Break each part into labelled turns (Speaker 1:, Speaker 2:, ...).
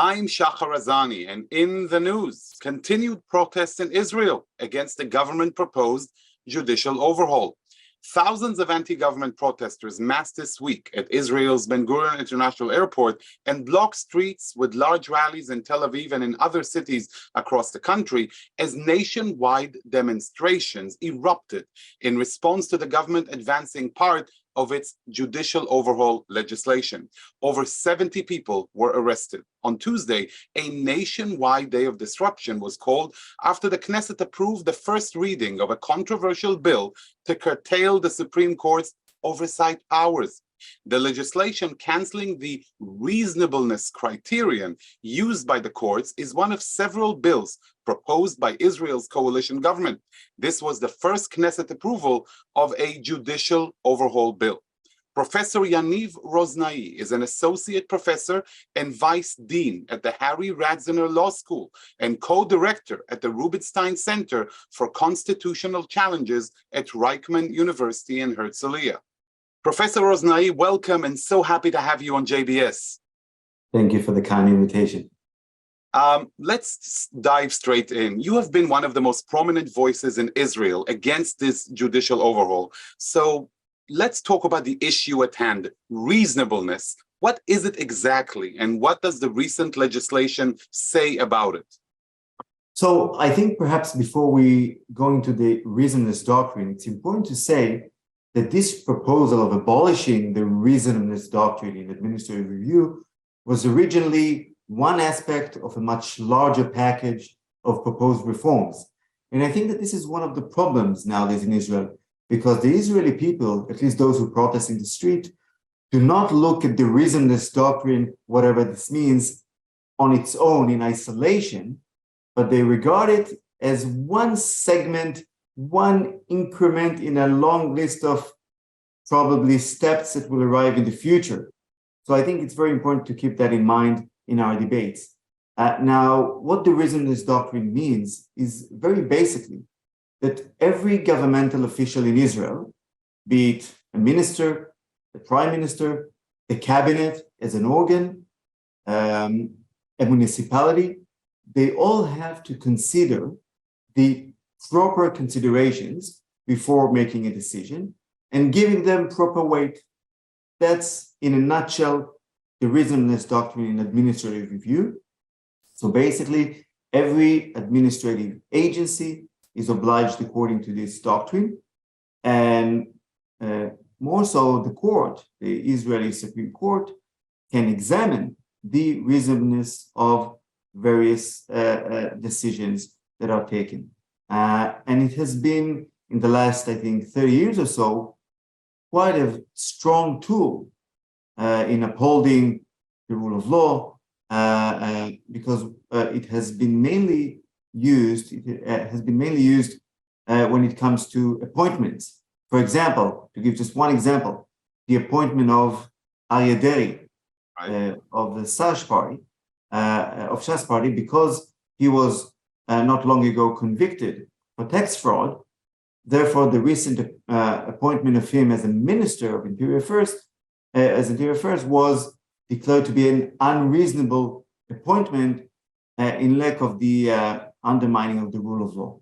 Speaker 1: I'm Shahar Azani, and in the news, continued protests in Israel against the government-proposed judicial overhaul. Thousands of anti-government protesters massed this week at Israel's Ben Gurion International Airport and blocked streets with large rallies in Tel Aviv and in other cities across the country as nationwide demonstrations erupted in response to the government advancing part of its judicial overhaul legislation. Over 70 people were arrested. On Tuesday, a nationwide day of disruption was called after the Knesset approved the first reading of a controversial bill to curtail the Supreme Court's oversight powers. The legislation canceling the reasonableness criterion used by the courts is one of several bills proposed by Israel's coalition government. This was the first Knesset approval of a judicial overhaul bill. Professor Yaniv Roznai is an associate professor and vice dean at the Harry Radzyner Law School and co-director at the Rubinstein Center for Constitutional Challenges at Reichman University in Herzliya. Professor Roznai, welcome, and so happy to have you on JBS.
Speaker 2: Thank you for the kind invitation.
Speaker 1: Let's dive straight in. You have been one of the most prominent voices in Israel against this judicial overhaul. So let's talk about the issue at hand, reasonableness. What is it exactly, and what does the recent legislation say about it?
Speaker 2: So I think perhaps before we go into the reasonableness doctrine, it's important to say that this proposal of abolishing the reasonableness doctrine in administrative review was originally one aspect of a much larger package of proposed reforms. And I think that this is one of the problems nowadays in Israel, because the Israeli people, at least those who protest in the street, do not look at the reasonableness doctrine, whatever this means, on its own in isolation, but they regard it as one segment, one increment in a long list of probably steps that will arrive in the future. So I think it's very important to keep that in mind in our debates. Now, what the reasonableness doctrine means is very basically that every governmental official in Israel, be it a minister, the prime minister, the cabinet as an organ, a municipality, they all have to consider the proper considerations before making a decision and giving them proper weight. That's, in a nutshell, the reasonableness doctrine in administrative review. So basically, every administrative agency is obliged according to this doctrine, and more so the court, the Israeli Supreme Court, can examine the reasonableness of various decisions that are taken. And it has been, in the last, I think, 30 years or so, quite a strong tool in upholding the rule of law, because it has been mainly used. When it comes to appointments. For example, to give just one example, the appointment of Aryeh Deri of the Shas party, because he was not long ago convicted for tax fraud. Therefore, the recent appointment of him as a minister of Interior Affairs, was declared to be an unreasonable appointment in lack of the undermining of the rule of law.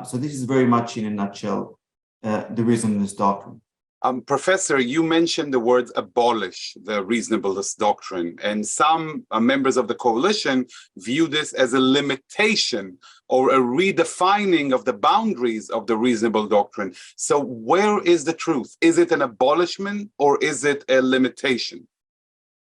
Speaker 2: So this is very much, in a nutshell, the reasonableness doctrine.
Speaker 1: Professor, you mentioned the words abolish the reasonableness doctrine, and some members of the coalition view this as a limitation or a redefining of the boundaries of the reasonable doctrine. So where is the truth? Is it an abolishment or is it a limitation?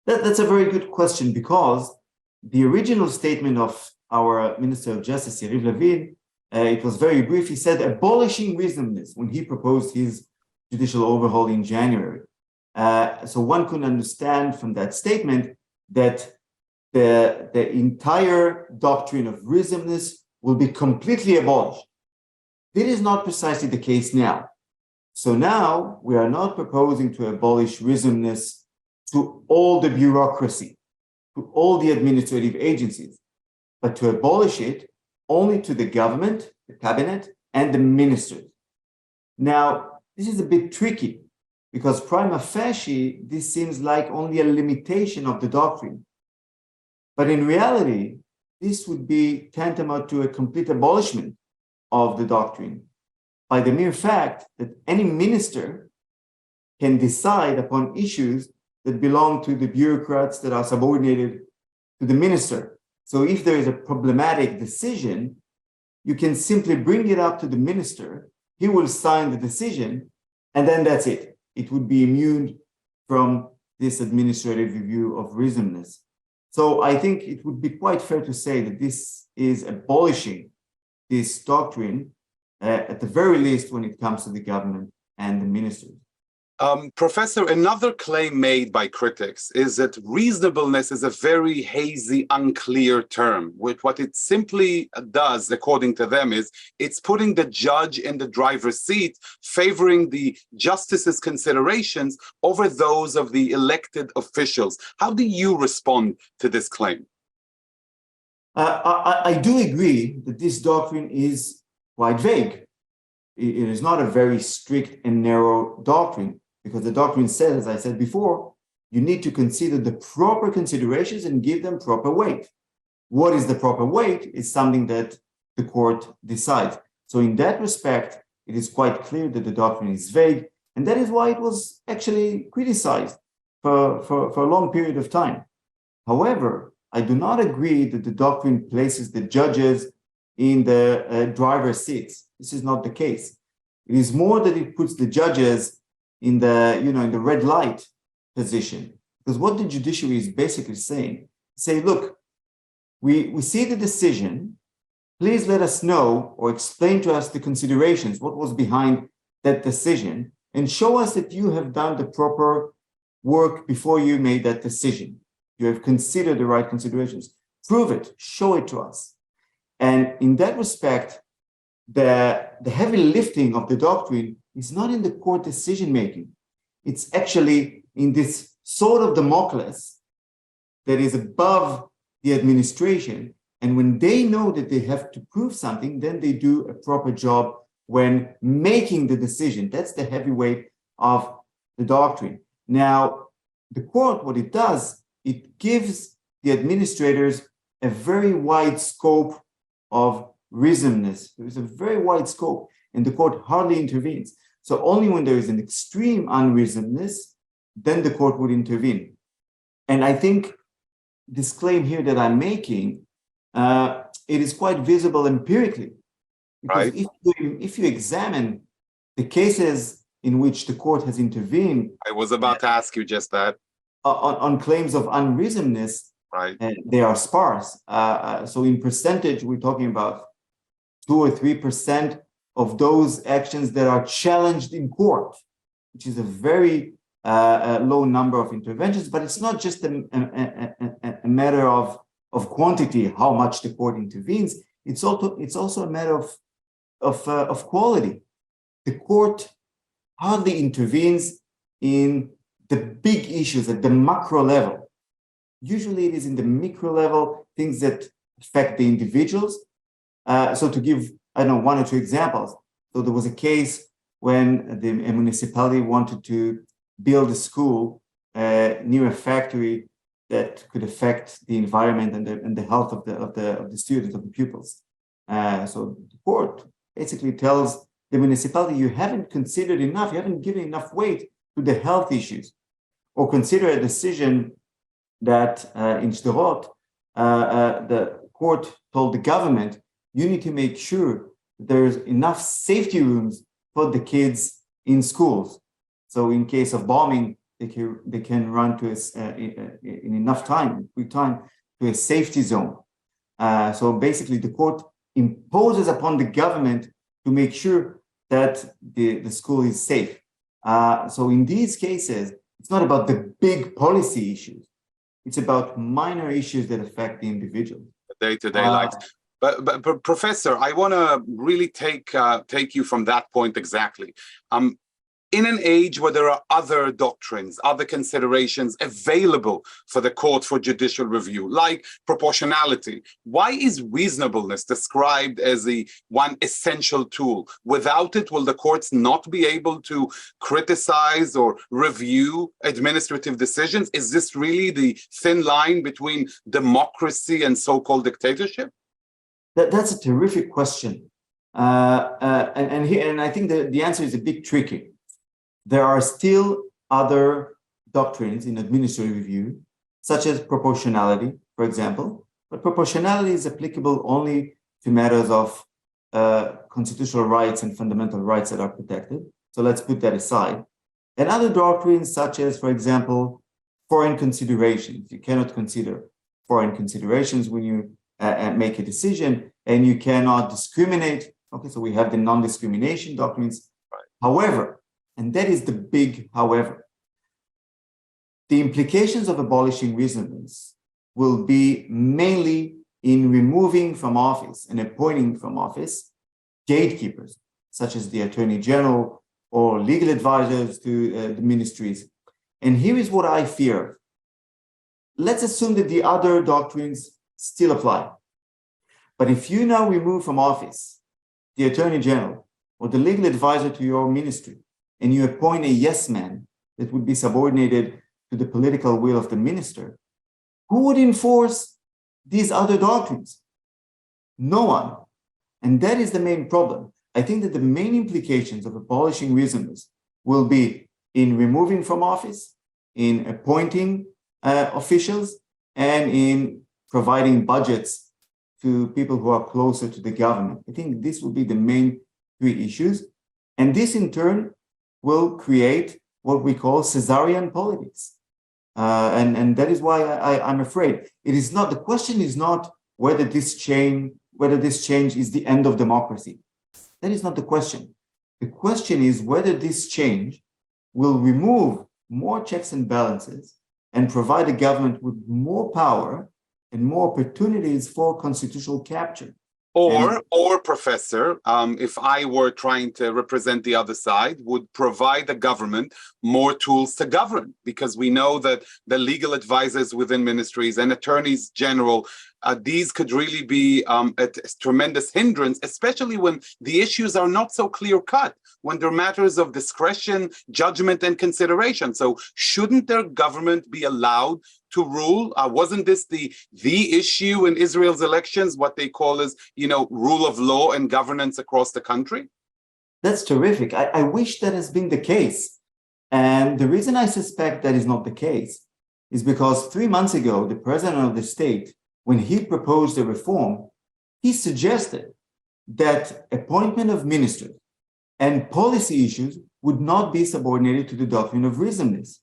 Speaker 2: That's a very good question, because the original statement of our Minister of Justice, Yariv Levin, it was very brief. He said abolishing reasonableness when he proposed his judicial overhaul in January. So one could understand from that statement that the entire doctrine of reasonableness will be completely abolished. This is not precisely the case now. So now we are not proposing to abolish reasonableness to all the bureaucracy, to all the administrative agencies, but to abolish it only to the government, the cabinet, and the ministers. Now, this is a bit tricky, because prima facie, this seems like only a limitation of the doctrine. But in reality, this would be tantamount to a complete abolishment of the doctrine by the mere fact that any minister can decide upon issues that belong to the bureaucrats that are subordinated to the minister. So if there is a problematic decision, you can simply bring it up to the minister, he will sign the decision, and then that's it. It would be immune from this administrative review of reasonableness. So I think it would be quite fair to say that this is abolishing this doctrine, at the very least when it comes to the government and the ministers.
Speaker 1: Professor, another claim made by critics is that reasonableness is a very hazy, unclear term. What it simply does, according to them, is it's putting the judge in the driver's seat, favoring the justice's considerations over those of the elected officials. How do you respond to this claim?
Speaker 2: I do agree that this doctrine is quite vague. It is not a very strict and narrow doctrine, because the doctrine says, as I said before, you need to consider the proper considerations and give them proper weight. What is the proper weight is something that the court decides. So in that respect, it is quite clear that the doctrine is vague, and that is why it was actually criticized for a long period of time. However, I do not agree that the doctrine places the judges in the driver's seats. This is not the case. It is more that it puts the judges in the, in the red light position. Because what the judiciary is basically saying, look, we see the decision, please let us know or explain to us the considerations, what was behind that decision, and show us that you have done the proper work before you made that decision. You have considered the right considerations. Prove it, show it to us. And in that respect, the heavy lifting of the doctrine is not in the court decision-making. It's actually in this sword of Damocles that is above the administration. And when they know that they have to prove something, then they do a proper job when making the decision. That's the heavyweight of the doctrine. Now, the court, what it does, it gives the administrators a very wide scope of reasonableness. There is a very wide scope, and the court hardly intervenes. So only when there is an extreme unreasonableness, then the court would intervene. And I think this claim here that I'm making, it is quite visible empirically. Because
Speaker 1: right.
Speaker 2: if you examine the cases in which the court has intervened,
Speaker 1: I was about to ask you just that.
Speaker 2: On claims of unreasonableness,
Speaker 1: right,
Speaker 2: they are sparse. So in percentage, we're talking about 2 or 3% of those actions that are challenged in court, which is a very low number of interventions. But it's not just a matter of quantity, how much the court intervenes. It's also a matter of quality. The court hardly intervenes in the big issues at the macro level. Usually it is in the micro level, things that affect the individuals. So to give, I don't know, 1 or 2 examples. So there was a case when a municipality wanted to build a school near a factory that could affect the environment and the health of the students, of the pupils. So the court basically tells the municipality, you haven't considered enough, you haven't given enough weight to the health issues. Or consider a decision that in Sderot, the court told the government, you need to make sure there's enough safety rooms for the kids in schools. So in case of bombing, they can run to in enough time, quick time, to a safety zone. So basically the court imposes upon the government to make sure that the school is safe. So in these cases, it's not about the big policy issues. It's about minor issues that affect the individual.
Speaker 1: Day-to-day life. But Professor, I want to really take you from that point exactly. In an age where there are other doctrines, other considerations available for the court for judicial review, like proportionality, why is reasonableness described as the one essential tool? Without it, will the courts not be able to criticize or review administrative decisions? Is this really the thin line between democracy and so-called dictatorship?
Speaker 2: That's a terrific question. And I think the answer is a bit tricky. There are still other doctrines in administrative review, such as proportionality, for example, but proportionality is applicable only to matters of constitutional rights and fundamental rights that are protected. So let's put that aside. And other doctrines, such as, for example, foreign considerations. You cannot consider foreign considerations when you make a decision, and you cannot discriminate. Okay, so we have the non-discrimination doctrines.
Speaker 1: Right.
Speaker 2: However, and that is the big however, the implications of abolishing reasonableness will be mainly in removing from office and appointing from office gatekeepers, such as the Attorney General or legal advisors to the ministries. And here is what I fear. Let's assume that the other doctrines still apply. But if you now remove from office the Attorney General or the legal advisor to your ministry, and you appoint a yes man that would be subordinated to the political will of the minister, who would enforce these other doctrines? No one. And that is the main problem. I think that the main implications of abolishing reasonableness will be in removing from office, in appointing officials, and in providing budgets to people who are closer to the government. I think this will be the main three issues. And this in turn will create what we call Caesarean politics. And that is why I'm afraid. It is not, the question is not whether this change is the end of democracy. That is not the question. The question is whether this change will remove more checks and balances and provide the government with more power and more opportunities for constitutional capture.
Speaker 1: Or Professor, if I were trying to represent the other side, would provide the government more tools to govern, because we know that the legal advisors within ministries and attorneys general, these could really be a tremendous hindrance, especially when the issues are not so clear-cut, when they're matters of discretion, judgment, and consideration. So shouldn't their government be allowed to rule? Wasn't this the issue in Israel's elections, what they call as, rule of law and governance across the country?
Speaker 2: That's terrific. I wish that has been the case. And the reason I suspect that is not the case is because 3 months ago, the president of the state, when he proposed a reform, he suggested that appointment of ministers and policy issues would not be subordinated to the doctrine of reasonableness.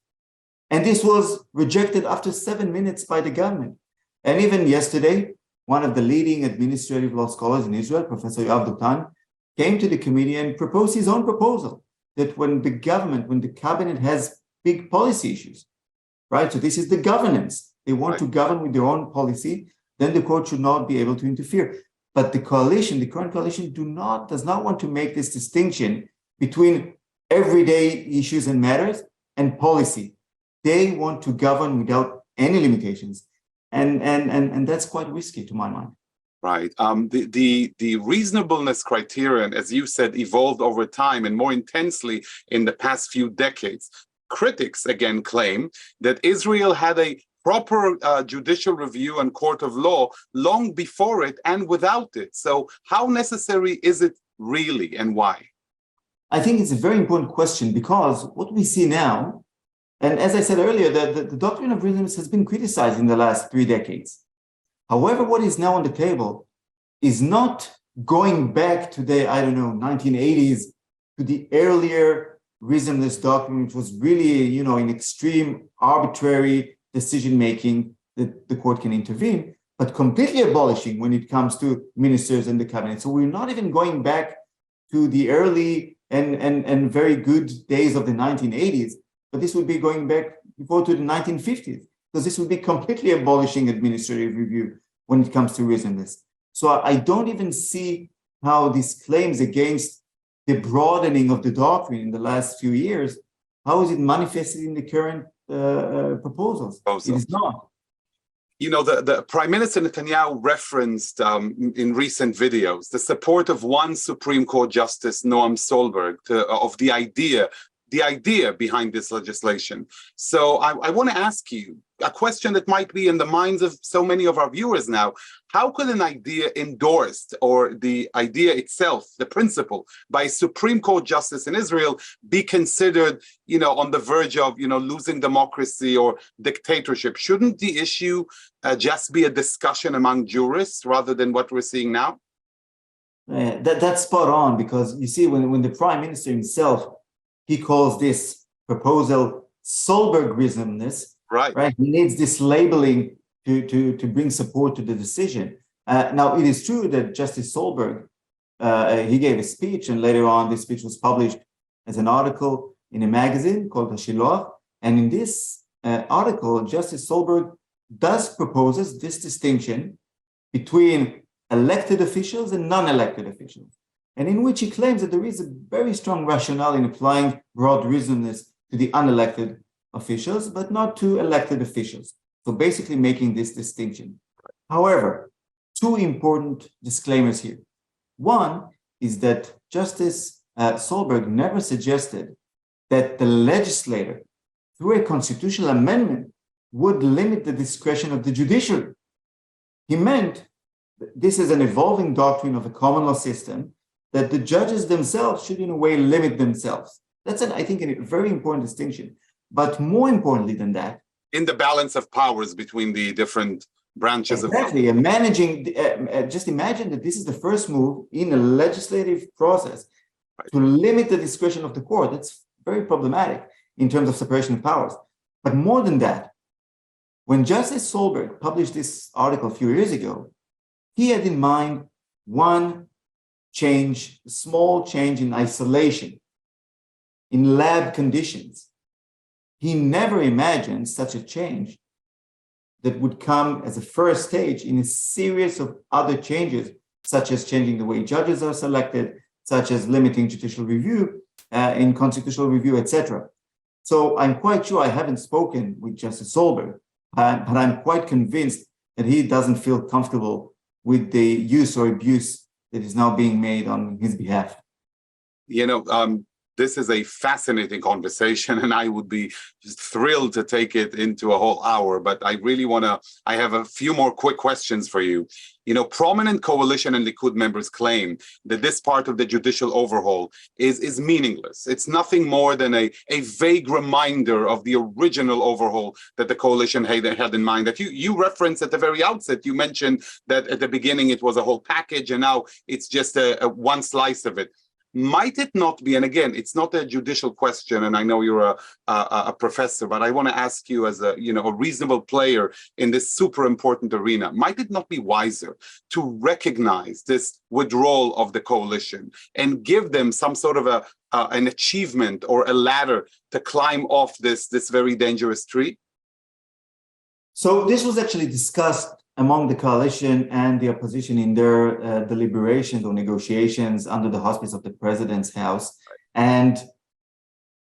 Speaker 2: And this was rejected after 7 minutes by the government. And even yesterday, one of the leading administrative law scholars in Israel, Professor Yoav, came to the committee and proposed his own proposal that when the cabinet has big policy issues, right? So this is the governance. They want to govern with their own policy, then the court should not be able to interfere. But the current coalition does not want to make this distinction between everyday issues and matters and policy. They want to govern without any limitations. And that's quite risky to my mind.
Speaker 1: Right. The reasonableness criterion, as you said, evolved over time and more intensely in the past few decades. Critics again claim that Israel had a proper judicial review and court of law long before it and without it. So how necessary is it really, and why?
Speaker 2: I think it's a very important question, because what we see now, and as I said earlier, the doctrine of reasonableness has been criticized in the last 3 decades. However, what is now on the table is not going back to the, 1980s, to the earlier reasonableness doctrine, which was really, an extreme arbitrary decision-making that the court can intervene, but completely abolishing when it comes to ministers and the cabinet. So we're not even going back to the early and very good days of the 1980s, but this would be going back before to the 1950s, because this would be completely abolishing administrative review when it comes to reasonableness. So I don't even see how these claims against the broadening of the doctrine in the last few years, how is it manifested in the current proposals? It is not.
Speaker 1: You know, the Prime Minister Netanyahu referenced in recent videos the support of one Supreme Court Justice, Noam Solberg, of the idea behind this legislation. So I want to ask you a question that might be in the minds of so many of our viewers now. How could an idea endorsed, or the idea itself, the principle, by a Supreme Court justice in Israel be considered, you know, on the verge of, you know, losing democracy or dictatorship? Shouldn't the issue just be a discussion among jurists rather than what we're seeing now?
Speaker 2: That's spot on, because you see, when the Prime Minister himself, he calls this proposal Solbergismness, right? He needs this labeling to bring support to the decision. Now, it is true that Justice Solberg, he gave a speech, and later on this speech was published as an article in a magazine called Hashiloach. And in this article, Justice Solberg proposes this distinction between elected officials and non-elected officials, and in which he claims that there is a very strong rationale in applying broad reasonableness to the unelected officials, but not to elected officials. So basically making this distinction. However, two important disclaimers here. One is that Justice Solberg never suggested that the legislator, through a constitutional amendment, would limit the discretion of the judiciary. He meant this is an evolving doctrine of a common law system, that the judges themselves should in a way limit themselves. That's, I think, a very important distinction. But more importantly than that,
Speaker 1: in the balance of powers between the different branches of
Speaker 2: government. And managing, just imagine that this is the first move in a legislative process to limit the discretion of the court. That's very problematic in terms of separation of powers. But more than that, when Justice Solberg published this article a few years ago, he had in mind one change, a small change in isolation, in lab conditions. He never imagined such a change that would come as a first stage in a series of other changes, such as changing the way judges are selected, such as limiting judicial review in constitutional review, etc. So I'm quite sure, I haven't spoken with Justice Solberg, but I'm quite convinced that he doesn't feel comfortable with the use or abuse that is now being made on his behalf.
Speaker 1: You know, this is a fascinating conversation, and I would be just thrilled to take it into a whole hour. But I really I have a few more quick questions for you. You know, prominent coalition and Likud members claim that this part of the judicial overhaul is meaningless. It's nothing more than a vague reminder of the original overhaul that the coalition had in mind. That you referenced at the very outset. You mentioned that at the beginning it was a whole package, and now it's just a one slice of it. Might it not be, and again, it's not a judicial question, and I know you're a professor, but I want to ask you as a reasonable player in this super important arena, might it not be wiser to recognize this withdrawal of the coalition and give them some sort of an achievement or a ladder to climb off this very dangerous tree?
Speaker 2: So this was actually discussed among the coalition and the opposition in their deliberations or negotiations under the auspices of the president's house. And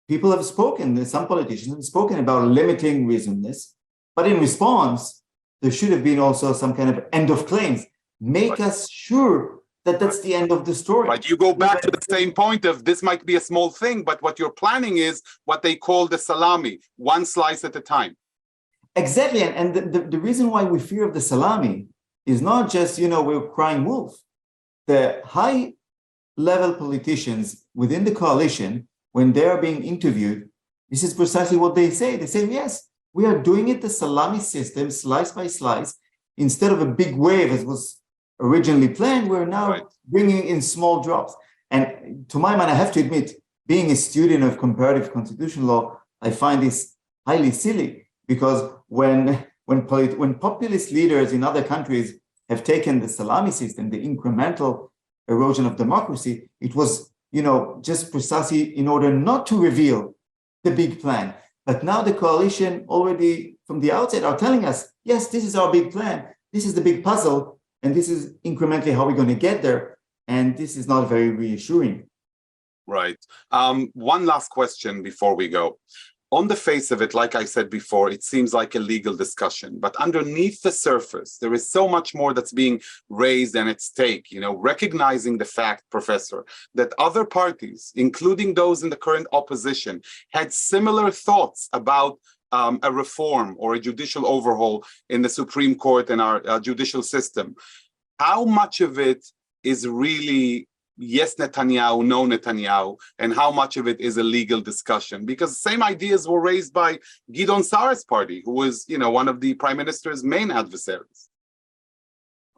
Speaker 2: people have spoken, some politicians have spoken about limiting reasonableness, but in response, there should have been also some kind of end of claims. Make us sure that that's the end of the story.
Speaker 1: But you go back to the same point of this might be a small thing, but what you're planning is what they call the salami, one slice at a time.
Speaker 2: Exactly, and the reason why we fear of the salami is not just, we're crying wolf. The high-level politicians within the coalition, when they are being interviewed, this is precisely what they say. They say, yes, we are doing it the salami system, slice by slice, instead of a big wave as was originally planned. We're now bringing in small drops. And to my mind, I have to admit, being a student of comparative constitutional law, I find this highly silly. Because when populist leaders in other countries have taken the salami system, the incremental erosion of democracy, it was, just precisely in order not to reveal the big plan. But now the coalition already from the outset are telling us, yes, this is our big plan. This is the big puzzle. And this is incrementally how we're going to get there. And this is not very reassuring.
Speaker 1: Right. One last question before we go. On the face of it, like I said before, it seems like a legal discussion, but underneath the surface, there is so much more that's being raised and at stake, recognizing the fact, Professor, that other parties, including those in the current opposition, had similar thoughts about a reform or a judicial overhaul in the Supreme Court and our judicial system. How much of it is really yes Netanyahu, no Netanyahu, and how much of it is a legal discussion? Because the same ideas were raised by Gideon Sara's party, who was, one of the prime minister's main adversaries.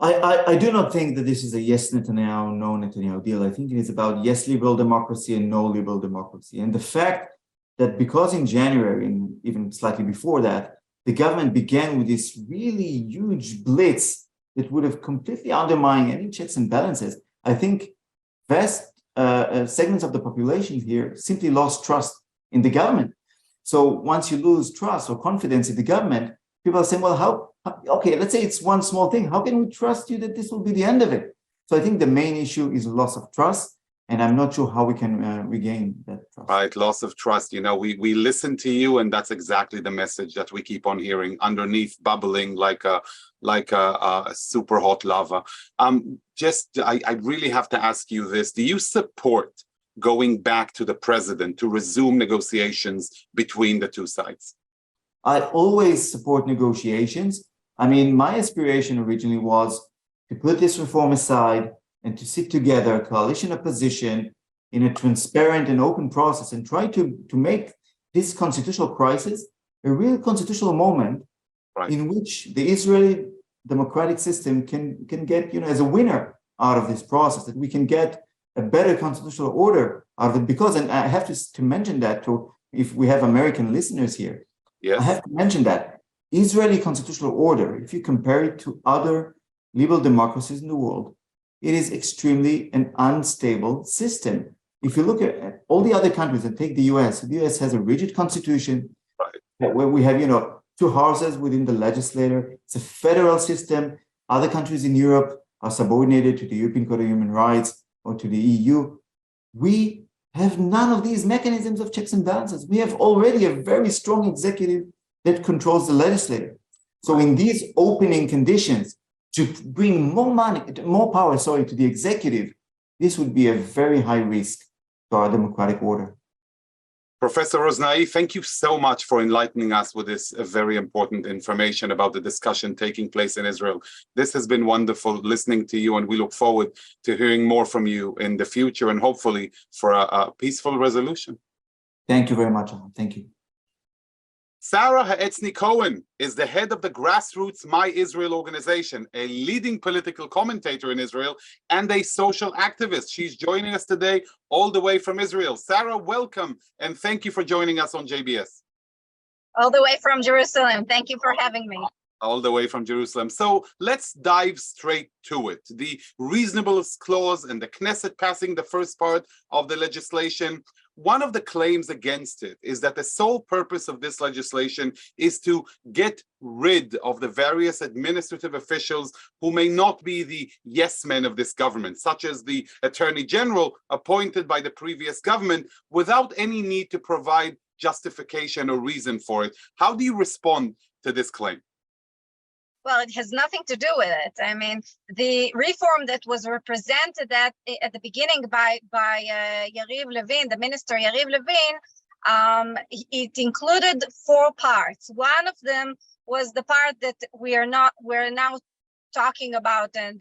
Speaker 2: I do not think that this is a yes Netanyahu, no Netanyahu deal. I think it is about yes liberal democracy and no liberal democracy. And the fact that because in January, and even slightly before that, the government began with this really huge blitz that would have completely undermined any checks and balances, I think vast segments of the population here simply lost trust in the government. So once you lose trust or confidence in the government, people are saying, well, okay, let's say it's one small thing. How can we trust you that this will be the end of it? So I think the main issue is loss of trust, and I'm not sure how we can regain that trust.
Speaker 1: Right, loss of trust. We listen to you, and that's exactly the message that we keep on hearing underneath, bubbling like a super hot lava. I really have to ask you this: do you support going back to the president to resume negotiations between the two sides?
Speaker 2: I always support negotiations. I mean, my aspiration originally was to put this reform aside and to sit together, coalition opposition, in a transparent and open process and try to make this constitutional crisis a real constitutional moment, right, in which the Israeli democratic system can get, as a winner out of this process, that we can get a better constitutional order out of it. Because, and I have to mention that if we have American listeners here, yes, I have to mention that Israeli constitutional order, if you compare it to other liberal democracies in the world, it is extremely an unstable system. If you look at all the other countries and take the US has a rigid constitution, right, where we have, two houses within the legislature. It's a federal system. Other countries in Europe are subordinated to the European Court of Human Rights or to the EU. We have none of these mechanisms of checks and balances. We have already a very strong executive that controls the legislature. So in these opening conditions, to bring more power to the executive, this would be a very high risk to our democratic order.
Speaker 1: Professor Roznai, thank you so much for enlightening us with this very important information about the discussion taking place in Israel. This has been wonderful listening to you, and we look forward to hearing more from you in the future and hopefully for a peaceful resolution.
Speaker 2: Thank you very much. Thank you.
Speaker 1: Sara Haetzni-Cohen is the head of the grassroots My Israel organization, a leading political commentator in Israel and a social activist. She's joining us today all the way from Israel. Sara, welcome, and thank you for joining us on JBS.
Speaker 3: All the way from Jerusalem. Thank you for having me.
Speaker 1: All the way from Jerusalem. So let's dive straight to it. The reasonableness clause and the Knesset passing the first part of the legislation. One of the claims against it is that the sole purpose of this legislation is to get rid of the various administrative officials who may not be the yes men of this government, such as the Attorney General appointed by the previous government, without any need to provide justification or reason for it. How do you respond to this claim?
Speaker 3: Well, it has nothing to do with it. I mean, the reform that was represented at the beginning by Yariv Levin, the minister Yariv Levin, it included 4 parts. One of them was the part that we're now talking about, and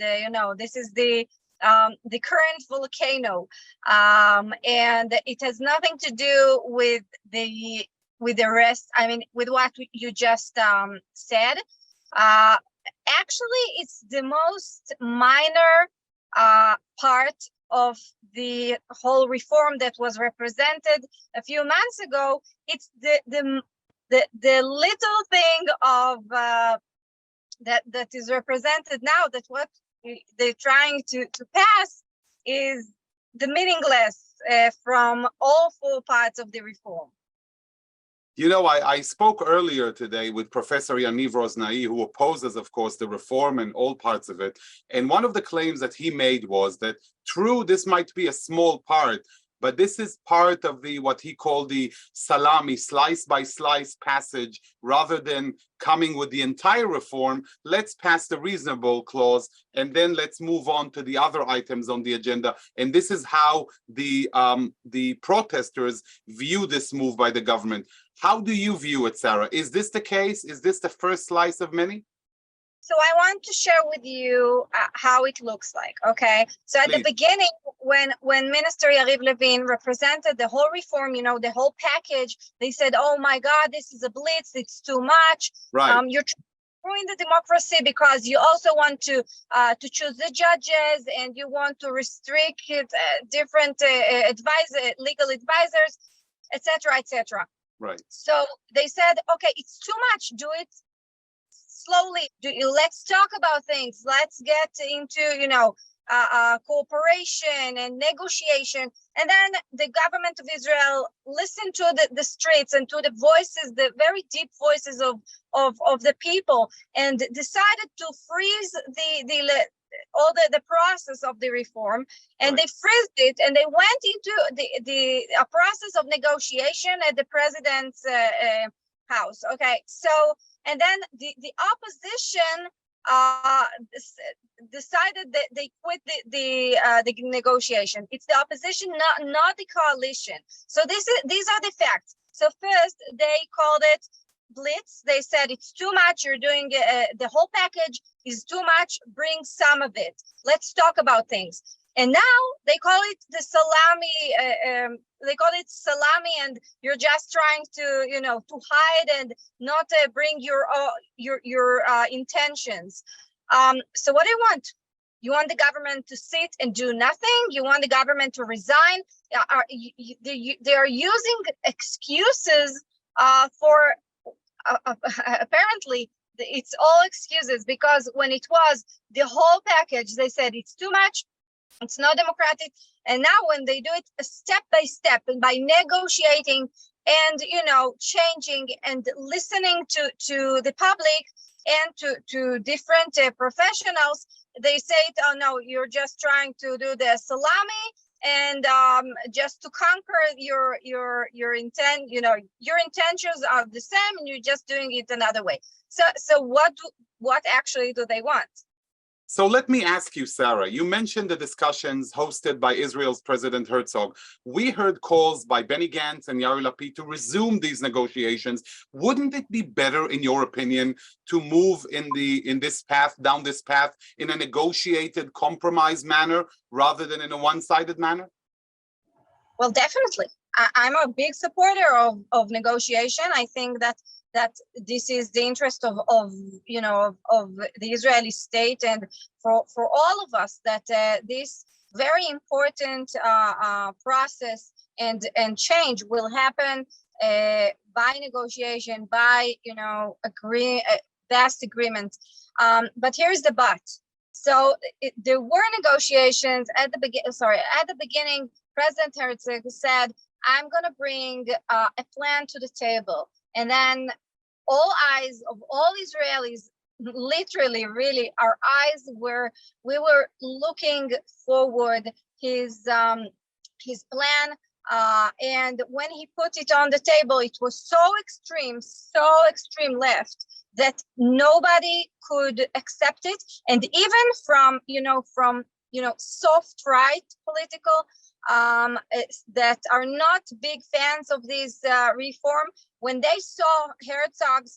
Speaker 3: this is the current volcano, and it has nothing to do with the rest. I mean, with what you just said. Actually, it's the most minor part of the whole reform that was represented a few months ago. It's the little thing of that is represented now. That what they're trying to pass is the meaningless from all 4 parts of the reform.
Speaker 1: I spoke earlier today with Professor Yaniv Roznai, who opposes, of course, the reform and all parts of it. And one of the claims that he made was that, true, this might be a small part, but this is part of the what he called the salami, slice by slice passage. Rather than coming with the entire reform, let's pass the reasonable clause, and then let's move on to the other items on the agenda. And this is how the protesters view this move by the government. How do you view it, Sara? Is this the case? Is this the first slice of many?
Speaker 3: So I want to share with you how it looks like, okay? So at the beginning, when Minister Yariv Levin represented the whole reform, the whole package, they said, oh my God, this is a blitz, it's too much.
Speaker 1: Right.
Speaker 3: You're ruining the democracy because you also want to choose the judges, and you want to restrict different legal advisors, etc., etc.
Speaker 1: Right.
Speaker 3: So they said, okay, it's too much, do it slowly. Let's talk about things. Let's get into, cooperation and negotiation. And then the government of Israel listened to the streets and to the voices, the very deep voices of the people, and decided to freeze the process of the reform, and they froze it, and they went into a process of negotiation at the president's house. Okay, so. And then the opposition decided that they quit the negotiation. It's the opposition, not the coalition. So these are the facts. So first, they called it blitz. They said it's too much. You're doing the whole package is too much. Bring some of it. Let's talk about things. And now they call it the salami. They call it salami, and you're just trying to hide and not bring your intentions. So what do you want? You want the government to sit and do nothing? You want the government to resign? They are using excuses for apparently it's all excuses, because when it was the whole package, they said it's too much. It's not democratic. And now when they do it step by step and by negotiating and, changing and listening to the public and to different professionals, they say, oh, no, you're just trying to do the salami and just to conquer your intent, your intentions are the same and you're just doing it another way. So what actually do they want?
Speaker 1: So let me ask you, Sara, you mentioned the discussions hosted by Israel's President Herzog. We heard calls by Benny Gantz and Yair Lapid to resume these negotiations. Wouldn't it be better, in your opinion, to move down this path in a negotiated compromise manner rather than in a one-sided manner?
Speaker 3: Well, definitely. I'm a big supporter of negotiation. I think that this is the interest of the Israeli state, and for all of us, that this very important process and change will happen by negotiation, by vast agreement. But here's the but. So there were negotiations at the beginning. President Herzog said, "I'm going to bring a plan to the table," and then all eyes of all Israelis, literally, really, our eyes we were looking forward his plan. And when he put it on the table, it was so extreme left that nobody could accept it. And even from soft right political that are not big fans of this reform, when they saw Herzog's,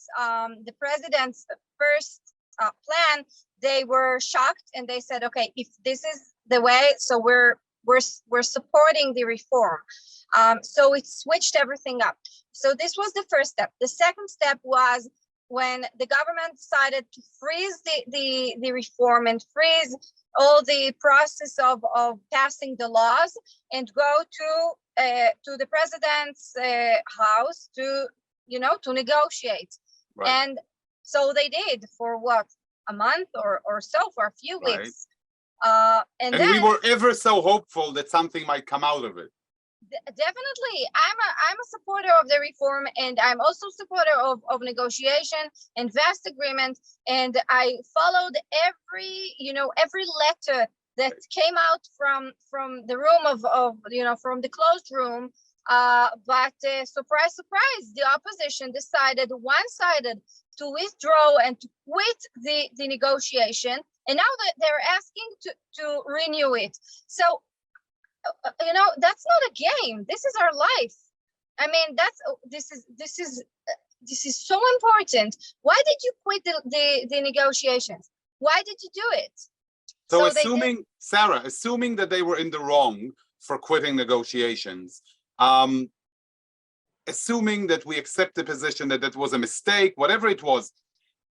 Speaker 3: the president's first plan, they were shocked, and they said, "Okay, if this is the way, so we're supporting the reform." So it switched everything up. So this was the first step. The second step was when the government decided to freeze the reform and freeze all the process of passing the laws and go to the president's house to negotiate. Right. And so they did for what, a month or so, for a few weeks. And then
Speaker 1: we were ever so hopeful that something might come out of it.
Speaker 3: Definitely, I'm a supporter of the reform, and I'm also a supporter of negotiation and vast agreement. And I followed every letter that came out from the room of from the closed room. But surprise, surprise, the opposition decided one-sided to withdraw and to quit the negotiation, and now they're asking to renew it. So, that's not a game. This is our life. I mean, this is so important. Why did you quit the negotiations? Why did you do it?
Speaker 1: So assuming, Sara, assuming that they were in the wrong for quitting negotiations, assuming that we accept the position that that was a mistake, whatever it was,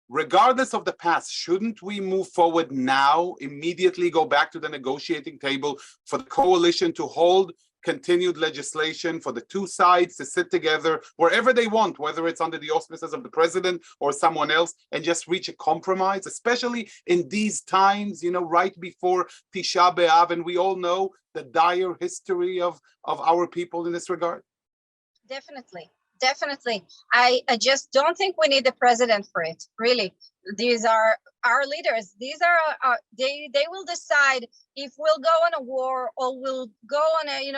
Speaker 1: regardless of the past, shouldn't we move forward now, immediately go back to the negotiating table for the coalition to hold continued legislation, for the two sides to sit together wherever they want, whether it's under the auspices of the president or someone else, and just reach a compromise, especially in these times, right before Tisha B'Av, and we all know the dire history of our people in this regard?
Speaker 3: Definitely. I just don't think we need a president for it. Really, these are our leaders. These are they will decide if we'll go on a war or we'll go on in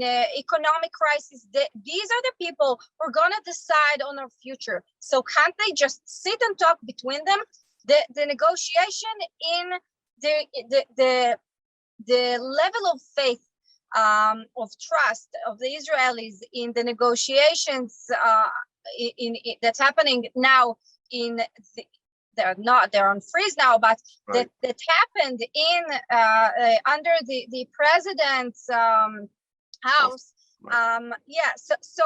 Speaker 3: a economic crisis. These are the people who are gonna decide on our future. So can't they just sit and talk between them? The negotiation in the level of faith, of trust of the Israelis in the negotiations that's happening now they're on freeze now, but right. that happened in under the president's house. Right. So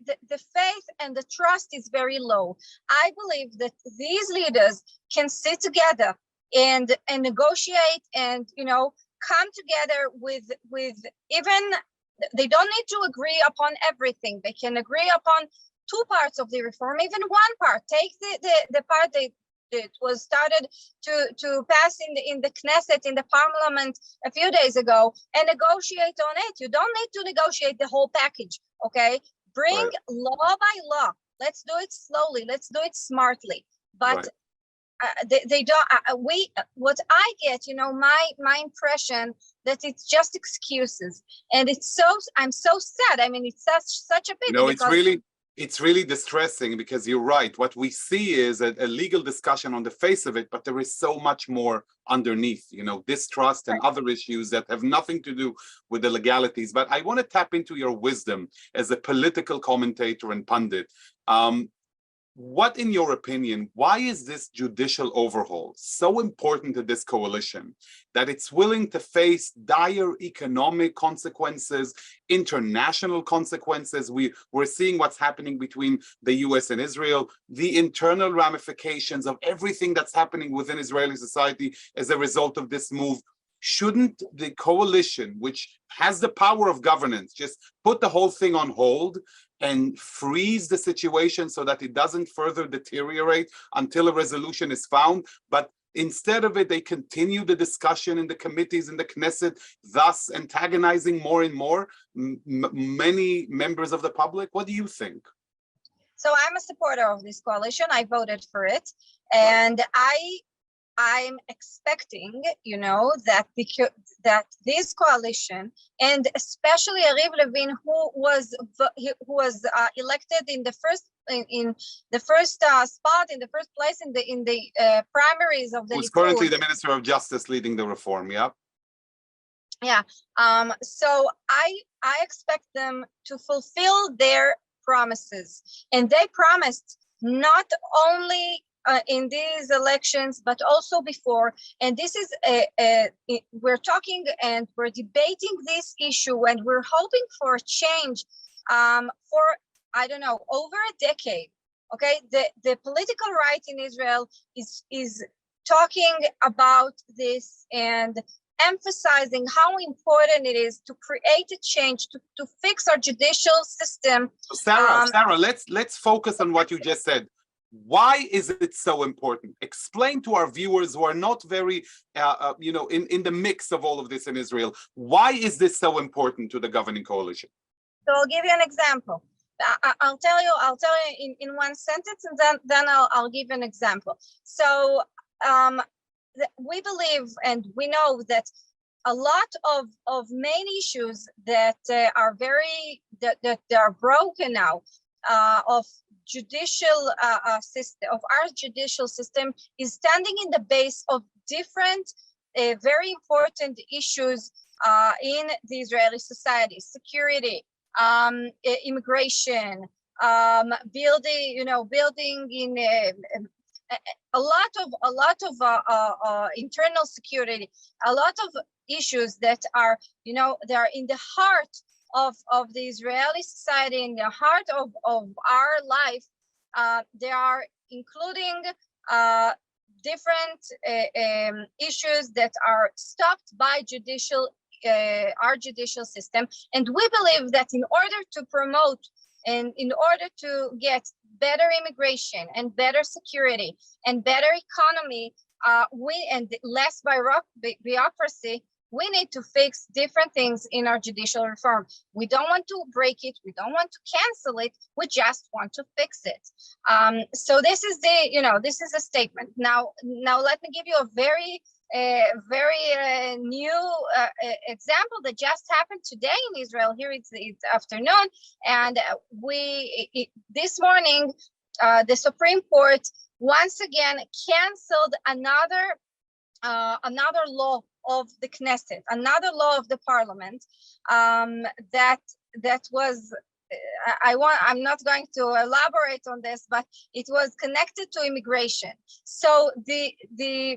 Speaker 3: the faith and the trust is very low. I believe that these leaders can sit together and negotiate and come together with even, they don't need to agree upon everything. They can agree upon two parts of the reform, even one part. Take the part that was started to pass in the Knesset, in the parliament a few days ago, and negotiate on it. You don't need to negotiate the whole package, okay? Bring law by law. Let's do it slowly. Let's do it smartly. But they don't. What I get, my impression that it's just excuses, and I'm so sad. I mean, it's such a pity.
Speaker 1: It's really distressing, because you're right. What we see is a legal discussion on the face of it, but there is so much more underneath, distrust and other issues that have nothing to do with the legalities. But I want to tap into your wisdom as a political commentator and pundit. What, in your opinion, why is this judicial overhaul so important to this coalition that it's willing to face dire economic consequences, international consequences? We're seeing what's happening between the US and Israel, the internal ramifications of everything that's happening within Israeli society as a result of this move. Shouldn't the coalition, which has the power of governance, just put the whole thing on hold and freeze the situation so that it doesn't further deteriorate until a resolution is found? But instead of it, they continue the discussion in the committees in the Knesset, thus antagonizing more and more many members of the public. What do you think?
Speaker 3: So I'm a supporter of this coalition. I voted for it, and I'm expecting, that this coalition, and especially Yariv Levin, who was elected in the first spot, in the first place in the primaries of the Likud.
Speaker 1: Who's currently the Minister of Justice leading the reform? Yeah.
Speaker 3: Yeah. So I expect them to fulfill their promises, and they promised not only in these elections, but also before. And this is we're talking and we're debating this issue, and we're hoping for a change for, I don't know, over a decade. Okay, the political right in Israel is talking about this and emphasizing how important it is to create a change, to fix our judicial system.
Speaker 1: So Sara, let's focus on what you just said. Why is it so important? Explain to our viewers who are not very, in the mix of all of this in Israel. Why is this so important to the governing coalition?
Speaker 3: So I'll give you an example. I'll tell you in one sentence, and then I'll give an example. So we believe and we know that a lot of main issues that are that are broken now of judicial system, of our judicial system, is standing in the base of different very important issues in the Israeli society: security, immigration, building in a lot of internal security, a lot of issues that are, they are in the heart of the Israeli society, in the heart of our life. They are including different issues that are stopped by our judicial system. And we believe that in order to promote and in order to get better immigration and better security and better economy, and less bureaucracy, we need to fix different things in our judicial reform. We don't want to break it. We don't want to cancel it. We just want to fix it. So this is this is a statement. Now let me give you a very new example that just happened today in Israel. Here it's afternoon, and this morning the Supreme Court once again canceled another law of the Knesset, another law of the Parliament that was. I'm not going to elaborate on this, but it was connected to immigration. So the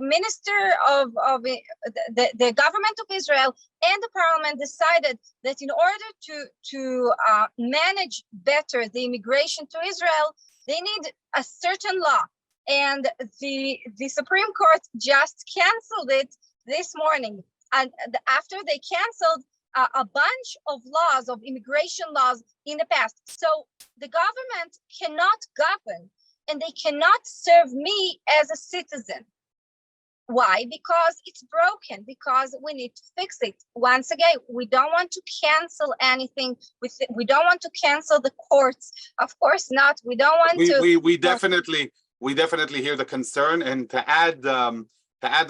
Speaker 3: minister of the government of Israel and the parliament decided that in order to manage better the immigration to Israel, they need a certain law. And the Supreme Court just canceled it this morning. And after they canceled a bunch of laws, of immigration laws in the past. So the government cannot govern and they cannot serve me as a citizen. Why? Because it's broken, because we need to fix it. Once again, we don't want to cancel anything. We don't want to cancel the courts. Of course not. We don't want to.
Speaker 1: We definitely hear the concern. And to add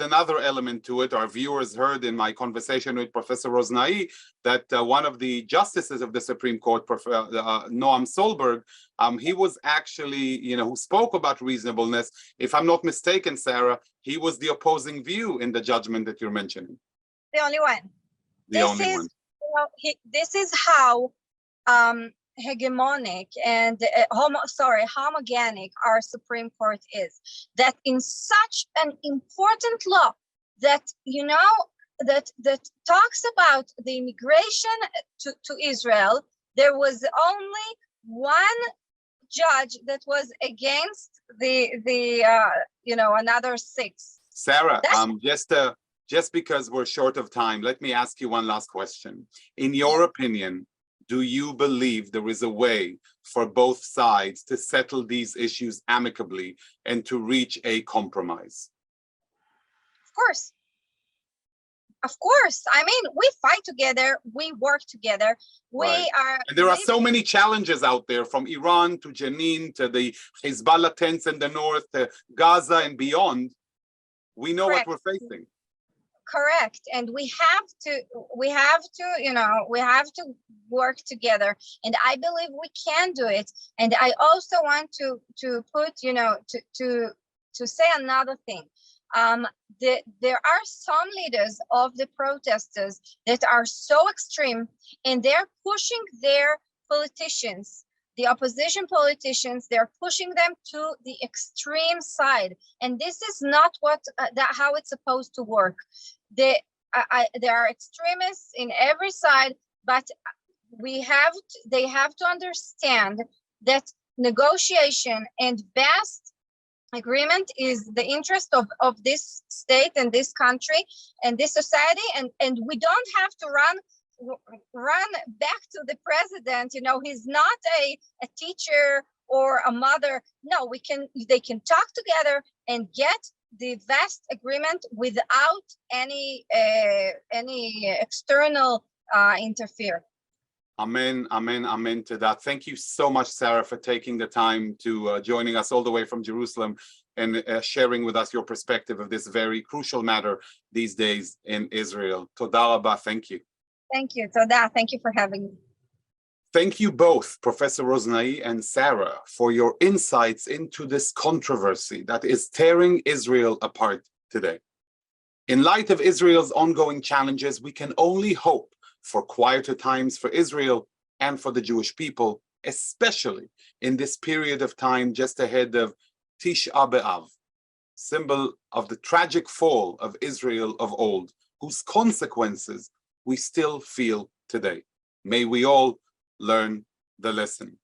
Speaker 1: another element to it, our viewers heard in my conversation with Professor Roznai that one of the justices of the Supreme Court, Noam Solberg, he was actually, who spoke about reasonableness. If I'm not mistaken, Sara, he was the opposing view in the judgment that you're mentioning.
Speaker 3: The only one. This is how hegemonic and homogenic our Supreme Court is, that in such an important law that that talks about the immigration to Israel, there was only one judge that was against the another six.
Speaker 1: Sara, just because we're short of time, let me ask you one last question. In your opinion, do you believe there is a way for both sides to settle these issues amicably and to reach a compromise?
Speaker 3: Of course. Of course. I mean, we fight together, we work together, And
Speaker 1: there are so many challenges out there, from Iran to Jenin to the Hezbollah tents in the north to Gaza and beyond. We know what we're facing.
Speaker 3: Correct. And we have to work together. And I believe we can do it. And I also want to put, to say another thing. There are some leaders of the protesters that are so extreme, and they're pushing their politicians, the opposition politicians, they're pushing them to the extreme side. And this is not how it's supposed to work. There are extremists in every side, but they have to understand that negotiation and best agreement is the interest of this state and this country and this society, and we don't have to run back to the president. He's not a teacher or a mother. No, they can talk together and get the vast agreement without any external interfere.
Speaker 1: Amen, amen, amen to that. Thank you so much, Sara, for taking the time to joining us all the way from Jerusalem and sharing with us your perspective of this very crucial matter these days in Israel. Toda rabba, thank you.
Speaker 3: Thank you, Toda. Thank you for having me.
Speaker 1: Thank you both, Professor Roznai and Sara, for your insights into this controversy that is tearing Israel apart today. In light of Israel's ongoing challenges, we can only hope for quieter times for Israel and for the Jewish people, especially in this period of time just ahead of Tisha B'Av, symbol of the tragic fall of Israel of old, whose consequences we still feel today. May we all learn the lesson.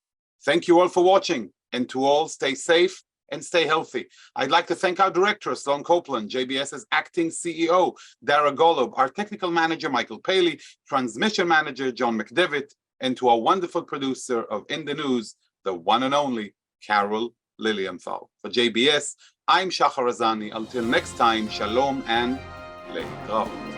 Speaker 1: Thank you all for watching, and to all, stay safe and stay healthy. I'd like to thank our director, Sloan Copeland, JBS's acting CEO, Dara Golob, our technical manager, Michael Paley, transmission manager, John McDevitt, and to our wonderful producer of In the News, the one and only Carol Lilienthal. For JBS, I'm Shahar Azani. Until next time, shalom and leitraot.